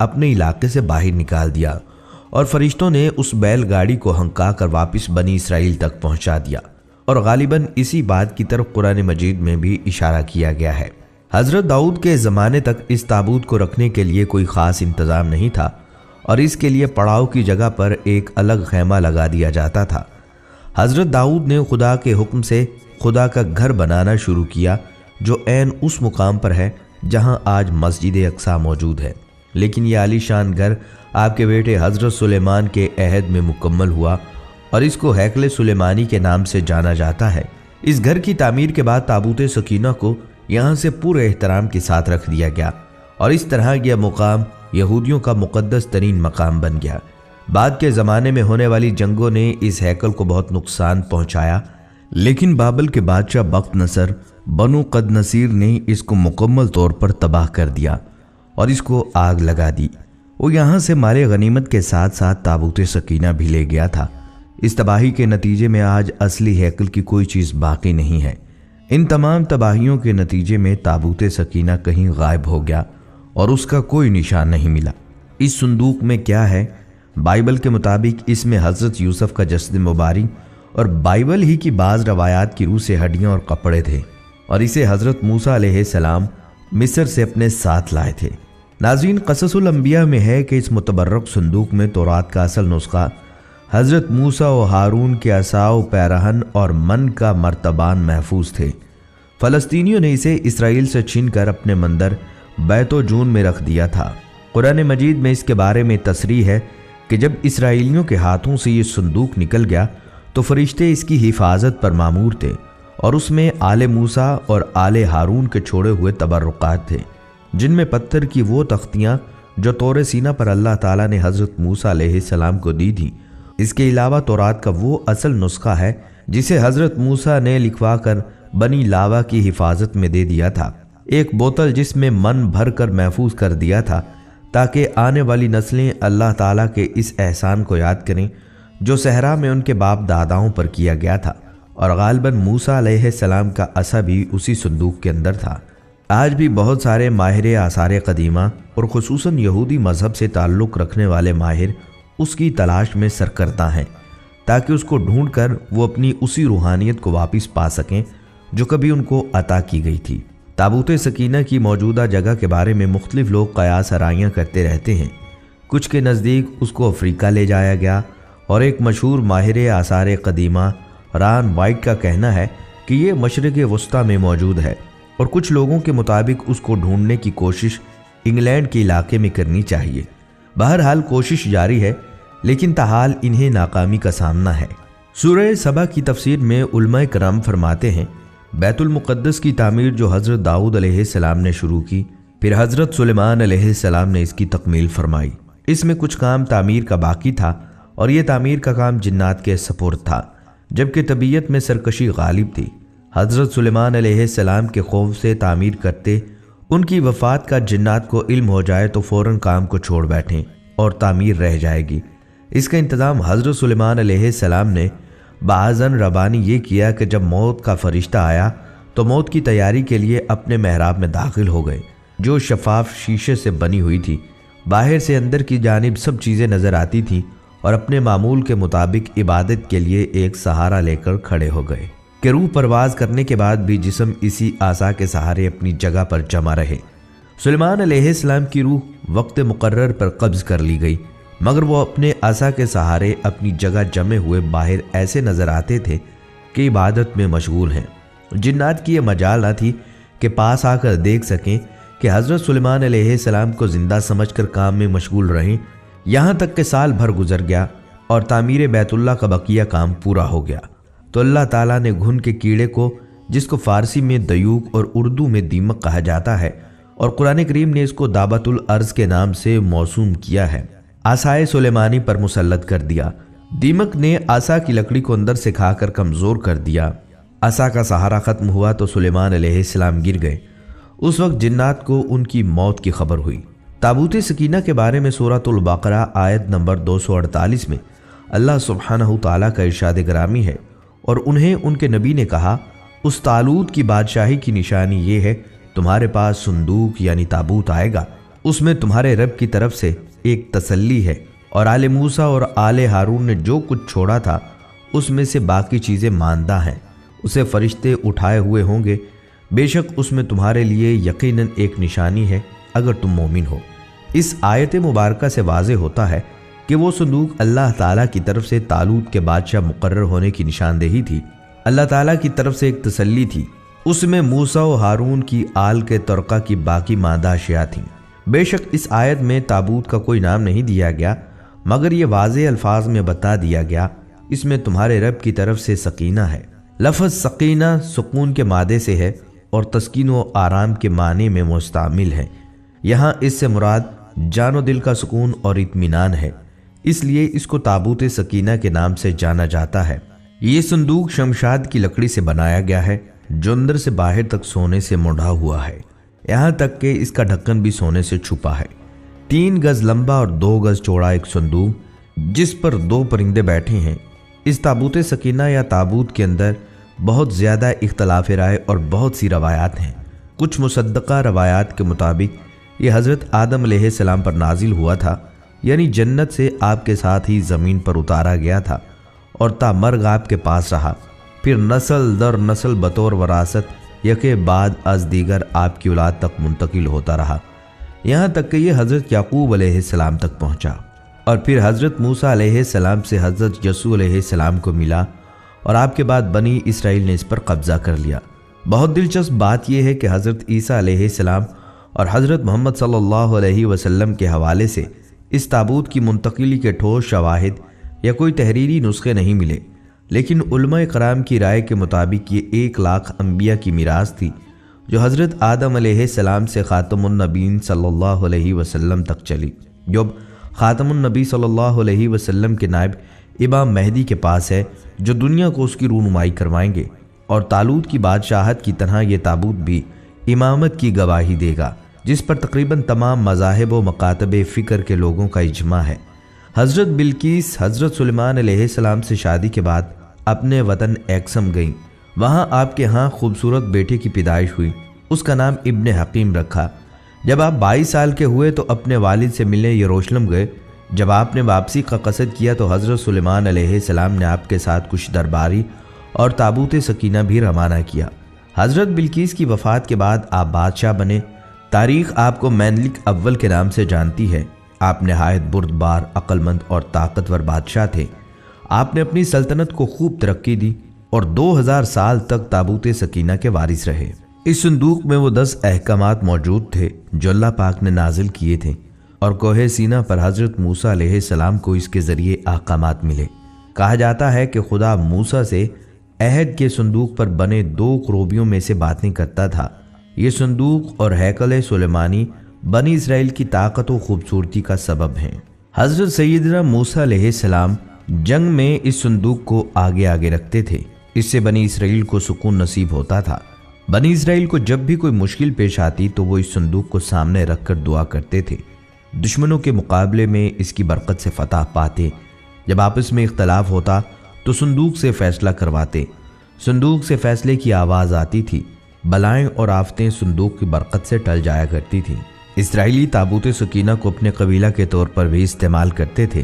اپنے علاقے سے باہر نکال دیا اور فرشتوں نے اس بیل گاڑی کو ہنکا کر واپس بنی اسرائیل تک پہنچا دیا، اور غالباً اسی بات کی طرف قرآن مجید میں بھی اشارہ کیا گیا ہے۔ حضرت داؤد کے زمانے تک اس تابوت کو رکھنے کے لیے کوئی خاص انتظام نہیں تھا، اور اس کے لیے پڑاؤ کی جگہ پر ایک الگ خیمہ لگا دیا جاتا تھا۔ حضرت داؤد نے خدا کے حکم سے خدا کا گھر بنانا شروع کیا، جو عین اس مقام پر ہے جہاں آج مسجد اقصی موجود ہے، لیکن یہ عالی شان گھر آپ کے بیٹے حضرت سلیمان کے عہد میں مکمل ہوا اور اس کو ہیکل سلیمانی کے نام سے جانا جاتا ہے۔ اس گھر کی تعمیر کے بعد تابوت سکینہ کو یہاں سے پورے احترام کے ساتھ رکھ دیا گیا، اور اس طرح یہ مقام یہودیوں کا مقدس ترین مقام بن گیا۔ بعد کے زمانے میں ہونے والی جنگوں نے اس ہیکل کو بہت نقصان پہنچایا، لیکن بابل کے بادشاہ بخت نصر بنو قد نصیر نے اس کو مکمل طور پر تباہ کر دیا اور اس کو آگ لگا دی۔ وہ یہاں سے مال غنیمت کے ساتھ ساتھ تابوت سکینہ بھی لے گیا تھا۔ اس تباہی کے نتیجے میں آج اصلی ہیکل کی کوئی چیز باقی نہیں ہے۔ ان تمام تباہیوں کے نتیجے میں تابوت سکینہ کہیں غائب ہو گیا اور اس کا کوئی نشان نہیں ملا۔ اس صندوق میں کیا ہے؟ بائبل کے مطابق اس میں حضرت یوسف کا جسد مبارک اور بائبل ہی کی بعض روایات کی روح سے ہڈیاں اور کپڑے تھے، اور اسے حضرت موسیٰ علیہ السلام مصر سے اپنے ساتھ لائے تھے۔ ناظرین، قصص الانبیاء میں ہے کہ اس متبرک صندوق میں تورات کا اصل نسخہ، حضرت موسیٰ و ہارون کے عصا و پیرہن اور من کا مرتبان محفوظ تھے۔ فلسطینیوں نے اسے اسرائیل سے چھین کر اپنے مندر بیت و جون میں رکھ دیا تھا۔ قرآن مجید میں اس کے بارے میں تصریح ہے کہ جب اسرائیلیوں کے ہاتھوں سے یہ صندوق نکل گیا تو فرشتے اس کی حفاظت پر مامور تھے، اور اس میں آل موسیٰ اور آل ہارون کے چھوڑے ہوئے تبرکات تھے، جن میں پتھر کی وہ تختیاں جو طور سینا پر اللہ تعالیٰ نے حضرت موسیٰ علیہ السلام کو دی تھی۔ اس کے علاوہ تورات کا وہ اصل نسخہ ہے جسے حضرت موسیٰ نے لکھوا کر بنی لاوا کی حفاظت میں دے دیا تھا، ایک بوتل جس میں من بھر کر محفوظ کر دیا تھا تاکہ آنے والی نسلیں اللہ تعالیٰ کے اس احسان کو یاد کریں جو صحرا میں ان کے باپ داداؤں پر کیا گیا تھا، اور غالباً موسیٰ علیہ السلام کا عصا بھی اسی صندوق کے اندر تھا۔ آج بھی بہت سارے ماہر آثار قدیمہ اور خصوصاً یہودی مذہب سے تعلق رکھنے والے ماہر اس کی تلاش میں سرکردہ ہیں تاکہ اس کو ڈھونڈ کر وہ اپنی اسی روحانیت کو واپس پا سکیں جو کبھی ان کو عطا کی گئی تھی۔ تابوت سکینہ کی موجودہ جگہ کے بارے میں مختلف لوگ قیاس آرائیاں کرتے رہتے ہیں۔ کچھ کے نزدیک اس کو افریقہ لے جایا گیا، اور ایک مشہور ماہر آثار قدیمہ ران وائٹ کا کہنا ہے کہ یہ مشرق وسطیٰ میں موجود ہے، اور کچھ لوگوں کے مطابق اس کو ڈھونڈنے کی کوشش انگلینڈ کے علاقے میں کرنی چاہیے۔ بہرحال کوشش جاری ہے، لیکن تاحال انہیں ناکامی کا سامنا ہے۔ سورہ سبا کی تفسیر میں علماء کرام فرماتے ہیں بیت المقدس کی تعمیر جو حضرت داؤد علیہ السلام نے شروع کی، پھر حضرت سلیمان علیہ السلام نے اس کی تکمیل فرمائی۔ اس میں کچھ کام تعمیر کا باقی تھا، اور یہ تعمیر کا کام جنات کے سپرد تھا، جبکہ طبیعت میں سرکشی غالب تھی۔ حضرت سلیمان علیہ السلام کے خوف سے تعمیر کرتے، ان کی وفات کا جنات کو علم ہو جائے تو فوراً کام کو چھوڑ بیٹھیں اور تعمیر رہ جائے گی۔ اس کا انتظام حضرت سلیمان علیہ السلام نے بعضاً ربانی یہ کیا کہ جب موت کا فرشتہ آیا تو موت کی تیاری کے لیے اپنے محراب میں داخل ہو گئے، جو شفاف شیشے سے بنی ہوئی تھی۔ باہر سے اندر کی جانب سب چیزیں نظر آتی تھیں، اور اپنے معمول کے مطابق عبادت کے لیے ایک سہارا لے کر کھڑے ہو گئے کہ روح پرواز کرنے کے بعد بھی جسم اسی عصا کے سہارے اپنی جگہ پر جمع رہے۔ سلیمان علیہ السلام کی روح وقت مقرر پر قبض کر لی گئی، مگر وہ اپنے عصا کے سہارے اپنی جگہ جمے ہوئے باہر ایسے نظر آتے تھے کہ عبادت میں مشغول ہیں۔ جنات کی یہ مجال نہ تھی کہ پاس آ کر دیکھ سکیں کہ حضرت سلیمان علیہ السلام کو زندہ سمجھ کر کام میں مشغول رہیں، یہاں تک کہ سال بھر گزر گیا اور تعمیر بیت اللہ کا بقیہ کام پورا ہو گیا تو اللہ تعالیٰ نے گھن کے کیڑے کو، جس کو فارسی میں دیوک اور اردو میں دیمک کہا جاتا ہے، اور قرآن کریم نے اس کو دابت الارض کے نام سے موسوم کیا ہے، عصائے سلیمانی پر مسلط کر دیا۔ دیمک نے عصا کی لکڑی کو اندر سے کھا کر کمزور کر دیا۔ عصا کا سہارا ختم ہوا تو سلیمان علیہ السلام گر گئے۔ اس وقت جنات کو ان کی موت کی خبر ہوئی۔ تابوت سکینہ کے بارے میں سورۃ البقرہ آیت نمبر 248 میں اللہ سبحانہ تعالیٰ کا ارشاد گرامی ہے، اور انہیں ان کے نبی نے کہا، اس طالوت کی بادشاہی کی نشانی یہ ہے تمہارے پاس صندوق یعنی تابوت آئے گا، اس میں تمہارے رب کی طرف سے ایک تسلی ہے، اور آل موسیٰ اور آل ہارون نے جو کچھ چھوڑا تھا اس میں سے باقی چیزیں ماندہ ہیں، اسے فرشتے اٹھائے ہوئے ہوں گے، بے شک اس میں تمہارے لیے یقیناً ایک نشانی ہے اگر تم مومن ہو۔ اس آیت مبارکہ سے واضح ہوتا ہے کہ وہ صندوق اللہ تعالیٰ کی طرف سے طالوت کے بادشاہ مقرر ہونے کی نشاندہی تھی، اللہ تعالیٰ کی طرف سے ایک تسلی تھی، اس میں موسیٰ و ہارون کی آل کے ترقہ کی باقی ماندہ اشیاء تھیں۔ بے شک اس آیت میں تابوت کا کوئی نام نہیں دیا گیا، مگر یہ واضح الفاظ میں بتا دیا گیا اس میں تمہارے رب کی طرف سے سکینہ ہے۔ لفظ سکینہ سکون کے مادے سے ہے اور تسکین و آرام کے معنی میں مستعمل ہے۔ یہاں اس سے مراد جان و دل کا سکون اور اطمینان ہے، اس لیے اس کو تابوت سکینہ کے نام سے جانا جاتا ہے۔ یہ صندوق شمشاد کی لکڑی سے بنایا گیا ہے جو اندر سے باہر تک سونے سے مڑا ہوا ہے، یہاں تک کہ اس کا ڈھکن بھی سونے سے چھپا ہے۔ 3 گز لمبا اور 2 گز چوڑا ایک صندوق جس پر 2 پرندے بیٹھے ہیں۔ اس تابوت سکینہ یا تابوت کے اندر بہت زیادہ اختلاف رائے اور بہت سی روایات ہیں۔ کچھ مصدقہ روایات کے مطابق یہ حضرت آدم علیہ السلام پر نازل ہوا تھا، یعنی جنت سے آپ کے ساتھ ہی زمین پر اتارا گیا تھا اور تا مرگ آپ کے پاس رہا، پھر نسل در نسل بطور وراثت یکے بعد از دیگر آپ کی اولاد تک منتقل ہوتا رہا، یہاں تک کہ یہ حضرت یعقوب علیہ السلام تک پہنچا، اور پھر حضرت موسیٰ علیہ السلام سے حضرت یسوع علیہ السلام کو ملا، اور آپ کے بعد بنی اسرائیل نے اس پر قبضہ کر لیا۔ بہت دلچسپ بات یہ ہے کہ حضرت عیسیٰ علیہ السلام اور حضرت محمد صلی اللہ علیہ وسلم کے حوالے سے اس تابوت کی منتقلی کے ٹھوس شواہد یا کوئی تحریری نسخے نہیں ملے، لیکن علماء کرام کی رائے کے مطابق یہ 1 لاکھ انبیاء کی میراث تھی جو حضرت آدم علیہ السلام سے خاتم النبیین صلی اللہ علیہ وسلم تک چلی، جو خاتم النبی صلی اللہ علیہ وسلم کے نائب امام مہدی کے پاس ہے، جو دنیا کو اس کی رونمائی کروائیں گے، اور طالوت کی بادشاہت کی طرح یہ تابوت بھی امامت کی گواہی دے گا، جس پر تقریباً تمام مذاہب و مکاتب فکر کے لوگوں کا اجماع ہے۔ حضرت بلقیس حضرت سلیمان علیہ السلام سے شادی کے بعد اپنے وطن ایکسم گئیں، وہاں آپ کے ہاں خوبصورت بیٹے کی پیدائش ہوئی، اس کا نام ابن حکیم رکھا۔ جب آپ 22 سال کے ہوئے تو اپنے والد سے ملنے یروشلم گئے۔ جب آپ نے واپسی کا قصد کیا تو حضرت سلیمان علیہ السلام نے آپ کے ساتھ کچھ درباری اور تابوت سکینہ بھی روانہ کیا۔ حضرت بلقیس کی وفات کے بعد آپ بادشاہ بنے۔ تاریخ آپ کو مینلک اول کے نام سے جانتی ہے۔ آپ نہایت بردبار، عقل مند اور طاقتور بادشاہ تھے۔ آپ نے اپنی سلطنت کو خوب ترقی دی اور 2000 سال تک تابوت سکینہ کے وارث رہے۔ اس صندوق میں وہ 10 احکامات موجود تھے جو اللہ پاک نے نازل کیے تھے، اور کوہ سینا پر حضرت موسیٰ علیہ السلام کو اس کے ذریعے احکامات ملے۔ کہا جاتا ہے کہ خدا موسیٰ سے عہد کے صندوق پر بنے 2 کروبیوں میں سے باتیں کرتا تھا۔ یہ صندوق اور ہیکل سلیمانی بنی اسرائیل کی طاقت و خوبصورتی کا سبب ہیں۔ حضرت سیدنا موسیٰ علیہ السلام جنگ میں اس صندوق کو آگے آگے رکھتے تھے، اس سے بنی اسرائیل کو سکون نصیب ہوتا تھا۔ بنی اسرائیل کو جب بھی کوئی مشکل پیش آتی تو وہ اس صندوق کو سامنے رکھ کر دعا کرتے تھے، دشمنوں کے مقابلے میں اس کی برکت سے فتح پاتے۔ جب آپس میں اختلاف ہوتا تو صندوق سے فیصلہ کرواتے، صندوق سے فیصلے کی آواز آتی تھی، بلائیں اور آفتیں صندوق کی برکت سے ٹل جایا کرتی تھیں۔ اسرائیلی تابوت سکینہ کو اپنے قبیلہ کے طور پر بھی استعمال کرتے تھے۔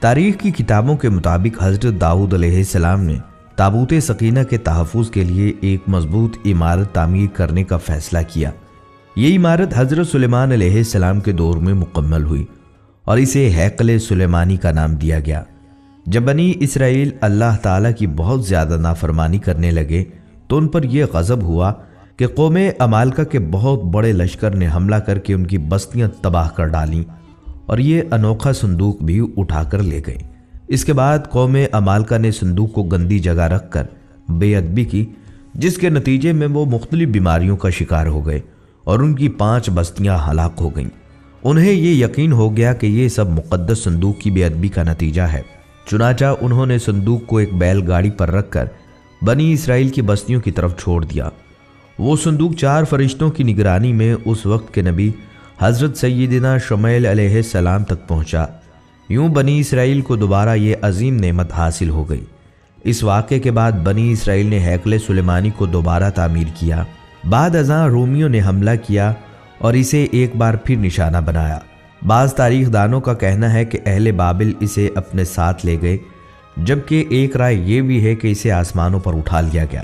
تاریخ کی کتابوں کے مطابق حضرت داؤد علیہ السلام نے تابوت سکینہ کے تحفظ کے لیے ایک مضبوط عمارت تعمیر کرنے کا فیصلہ کیا۔ یہ عمارت حضرت سلیمان علیہ السلام کے دور میں مکمل ہوئی اور اسے ہیکل سلیمانی کا نام دیا گیا۔ جب بنی اسرائیل اللہ تعالیٰ کی بہت زیادہ نافرمانی کرنے لگے تو ان پر یہ غضب ہوا کہ قوم عمالقہ کے بہت بڑے لشکر نے حملہ کر کے ان کی بستیاں تباہ کر ڈالیں اور یہ انوکھا صندوق بھی اٹھا کر لے گئے۔ اس کے بعد قوم عمالقہ نے صندوق کو گندی جگہ رکھ کر بے ادبی کی، جس کے نتیجے میں وہ مختلف بیماریوں کا شکار ہو گئے اور ان کی 5 بستیاں ہلاک ہو گئیں۔ انہیں یہ یقین ہو گیا کہ یہ سب مقدس صندوق کی بے ادبی کا نتیجہ ہے، چنانچہ انہوں نے صندوق کو ایک بیل گاڑی پر رکھ کر بنی اسرائیل کی بستیوں کی طرف چھوڑ دیا۔ وہ صندوق 4 فرشتوں کی نگرانی میں اس وقت کے نبی حضرت سیدنا شمعیل علیہ السلام تک پہنچا۔ یوں بنی اسرائیل کو دوبارہ یہ عظیم نعمت حاصل ہو گئی۔ اس واقعے کے بعد بنی اسرائیل نے ہیکل سلیمانی کو دوبارہ تعمیر کیا۔ بعد ازاں رومیوں نے حملہ کیا اور اسے ایک بار پھر نشانہ بنایا۔ بعض تاریخ دانوں کا کہنا ہے کہ اہل بابل اسے اپنے ساتھ لے گئے، جبکہ ایک رائے یہ بھی ہے کہ اسے آسمانوں پر اٹھا لیا گیا۔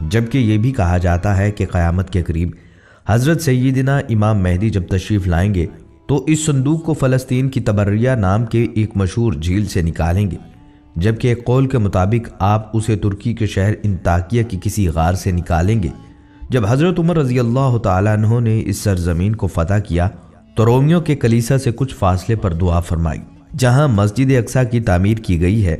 جبکہ یہ بھی کہا جاتا ہے کہ قیامت کے قریب حضرت سیدنا امام مہدی جب تشریف لائیں گے تو اس صندوق کو فلسطین کی تبریہ نام کے ایک مشہور جھیل سے نکالیں گے، جبکہ ایک قول کے مطابق آپ اسے ترکی کے شہر انطاکیہ کی کسی غار سے نکالیں گے۔ جب حضرت عمر رضی اللہ تعالیٰ عنہ نے اس سرزمین کو فتح کیا تو رومیوں کے کلیسا سے کچھ فاصلے پر دعا فرمائی، جہاں مسجد اقصیٰ کی تعمیر کی گئی ہے۔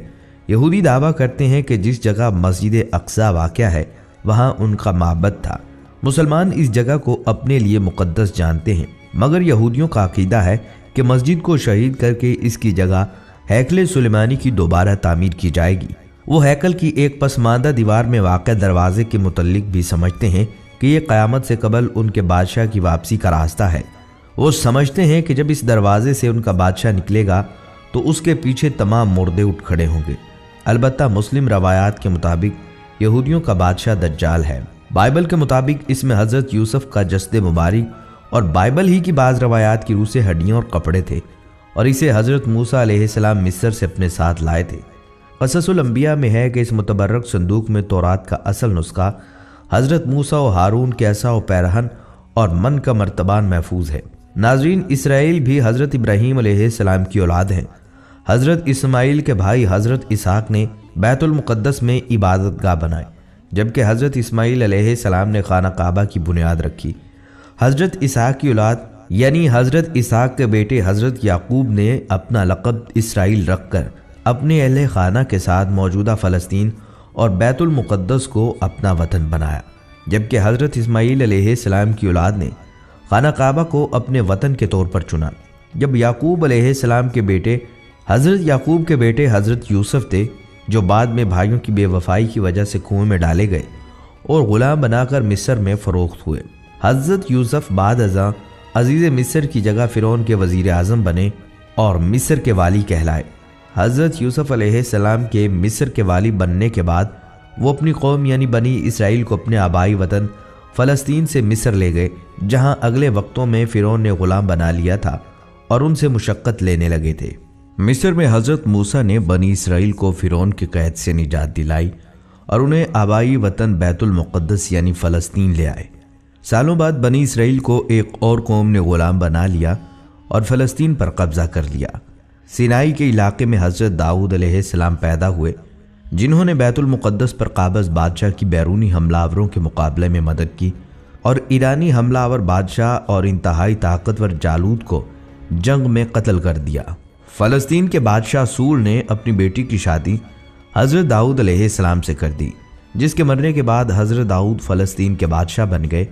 یہودی دعویٰ کرتے ہیں کہ جس جگہ مسجد اقصیٰ واقع ہے وہاں ان کا معبد تھا۔ مسلمان اس جگہ کو اپنے لیے مقدس جانتے ہیں، مگر یہودیوں کا عقیدہ ہے کہ مسجد کو شہید کر کے اس کی جگہ ہیکل سلیمانی کی دوبارہ تعمیر کی جائے گی۔ وہ ہیکل کی ایک پسماندہ دیوار میں واقع دروازے کے متعلق بھی سمجھتے ہیں کہ یہ قیامت سے قبل ان کے بادشاہ کی واپسی کا راستہ ہے۔ وہ سمجھتے ہیں کہ جب اس دروازے سے ان کا بادشاہ نکلے گا تو اس کے پیچھے تمام مردے اٹھ کھڑے ہوں گے۔ البتہ مسلم روایات کے مطابق یہودیوں کا بادشاہ دجال ہے۔ بائبل کے مطابق اس میں حضرت یوسف کا جسد مبارک اور بائبل ہی کی بعض روایات کی روح سے ہڈیاں اور کپڑے تھے، اور اسے حضرت موسیٰ علیہ السلام مصر سے اپنے ساتھ لائے تھے۔ قصص الانبیاء میں ہے کہ اس متبرک صندوق میں تورات کا اصل نسخہ، حضرت موسیٰ و ہارون کے عصا و پیرہن اور من کا مرتبان محفوظ ہے۔ ناظرین، اسرائیل بھی حضرت ابراہیم علیہ السلام کی اولاد ہیں۔ حضرت اسماعیل کے بھائی حضرت اسحاق نے بیت المقدس میں عبادت گاہ بنائے، جبکہ حضرت اسماعیل علیہ السلام نے خانہ کعبہ کی بنیاد رکھی۔ حضرت اسحاق کی اولاد یعنی حضرت اسحاق کے بیٹے حضرت یعقوب نے اپنا لقب اسرائیل رکھ کر اپنے اہل خانہ کے ساتھ موجودہ فلسطین اور بیت المقدس کو اپنا وطن بنایا، جبکہ حضرت اسماعیل علیہ السلام کی اولاد نے خانہ کعبہ کو اپنے وطن کے طور پر چنا۔ جب یعقوب علیہ السلام کے بیٹے حضرت یعقوب کے بیٹے حضرت یوسف تھے، جو بعد میں بھائیوں کی بے وفائی کی وجہ سے کنویں میں ڈالے گئے اور غلام بنا کر مصر میں فروخت ہوئے۔ حضرت یوسف بعد ازاں عزیز مصر کی جگہ فرعون کے وزیر اعظم بنے اور مصر کے والی کہلائے۔ حضرت یوسف علیہ السلام کے مصر کے والی بننے کے بعد وہ اپنی قوم یعنی بنی اسرائیل کو اپنے آبائی وطن فلسطین سے مصر لے گئے، جہاں اگلے وقتوں میں فرعون نے غلام بنا لیا تھا اور ان سے مشقت لینے لگے تھے۔ مصر میں حضرت موسیٰ نے بنی اسرائیل کو فرعون کی قید سے نجات دلائی اور انہیں آبائی وطن بیت المقدس یعنی فلسطین لے آئے۔ سالوں بعد بنی اسرائیل کو ایک اور قوم نے غلام بنا لیا اور فلسطین پر قبضہ کر لیا۔ سینائی کے علاقے میں حضرت داؤد علیہ السلام پیدا ہوئے، جنہوں نے بیت المقدس پر قابض بادشاہ کی بیرونی حملہ آوروں کے مقابلے میں مدد کی اور ایرانی حملہ آور بادشاہ اور انتہائی طاقتور جالوت کو جنگ میں قتل کر دیا۔ فلسطین کے بادشاہ سول نے اپنی بیٹی کی شادی حضرت داؤد علیہ السلام سے کر دی، جس کے مرنے کے بعد حضرت داؤد فلسطین کے بادشاہ بن گئے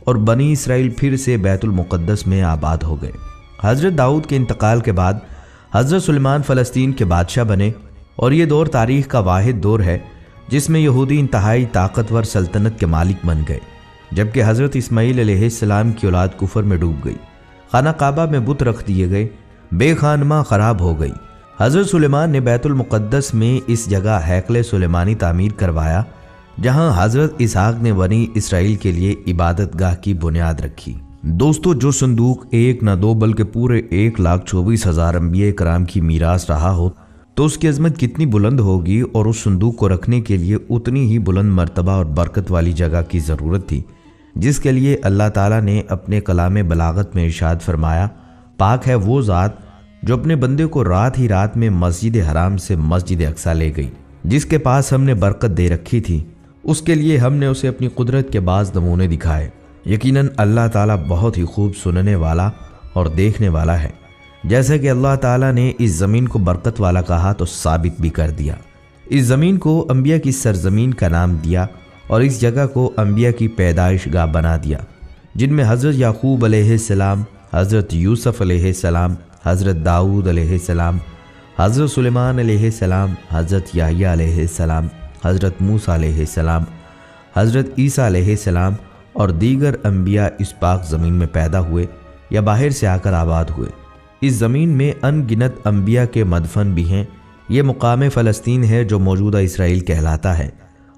اور بنی اسرائیل پھر سے بیت المقدس میں آباد ہو گئے۔ حضرت داؤد کے انتقال کے بعد حضرت سلیمان فلسطین کے بادشاہ بنے، اور یہ دور تاریخ کا واحد دور ہے جس میں یہودی انتہائی طاقتور سلطنت کے مالک بن گئے، جبکہ حضرت اسماعیل علیہ السلام کی اولاد کفر میں ڈوب گئی، خانہ کعبہ میں بت رکھ دیے گئے، بے خانمہ خراب ہو گئی۔ حضرت سلیمان نے بیت المقدس میں اس جگہ ہیکل سلیمانی تعمیر کروایا، جہاں حضرت اسحاق نے بنی اسرائیل کے لیے عبادت گاہ کی بنیاد رکھی۔ دوستو، جو صندوق ایک نہ دو بلکہ پورے 1,24,000 انبیاء کرام کی میراث رہا ہو تو اس کی عظمت کتنی بلند ہوگی، اور اس صندوق کو رکھنے کے لیے اتنی ہی بلند مرتبہ اور برکت والی جگہ کی ضرورت تھی، جس کے لیے اللہ تعالیٰ نے اپنے کلام بلاغت میں ارشاد فرمایا، پاک ہے وہ ذات جو اپنے بندے کو رات ہی رات میں مسجد حرام سے مسجد اقصیٰ لے گئی، جس کے پاس ہم نے برکت دے رکھی تھی، اس کے لیے ہم نے اسے اپنی قدرت کے بعض نمونے دکھائے۔ یقیناً اللہ تعالیٰ بہت ہی خوب سننے والا اور دیکھنے والا ہے۔ جیسا کہ اللہ تعالیٰ نے اس زمین کو برکت والا کہا تو ثابت بھی کر دیا۔ اس زمین کو انبیاء کی سرزمین کا نام دیا اور اس جگہ کو انبیاء کی پیدائش گاہ بنا دیا، جن میں حضرت یعقوب علیہ السلام، حضرت یوسف علیہ السلام، حضرت داؤد علیہ السلام، حضرت سلیمان علیہ السلام، حضرت یحییٰ علیہ السلام، حضرت موسیٰ علیہ السلام، حضرت عیسیٰ علیہ السلام اور دیگر انبیاء اس پاک زمین میں پیدا ہوئے یا باہر سے آ کر آباد ہوئے۔ اس زمین میں ان گنت انبیاء کے مدفن بھی ہیں۔ یہ مقام فلسطین ہے جو موجودہ اسرائیل کہلاتا ہے۔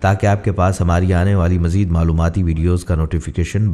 تاکہ آپ کے پاس ہماری آنے والی مزید معلوماتی ویڈیوز کا نوٹیفیکیشن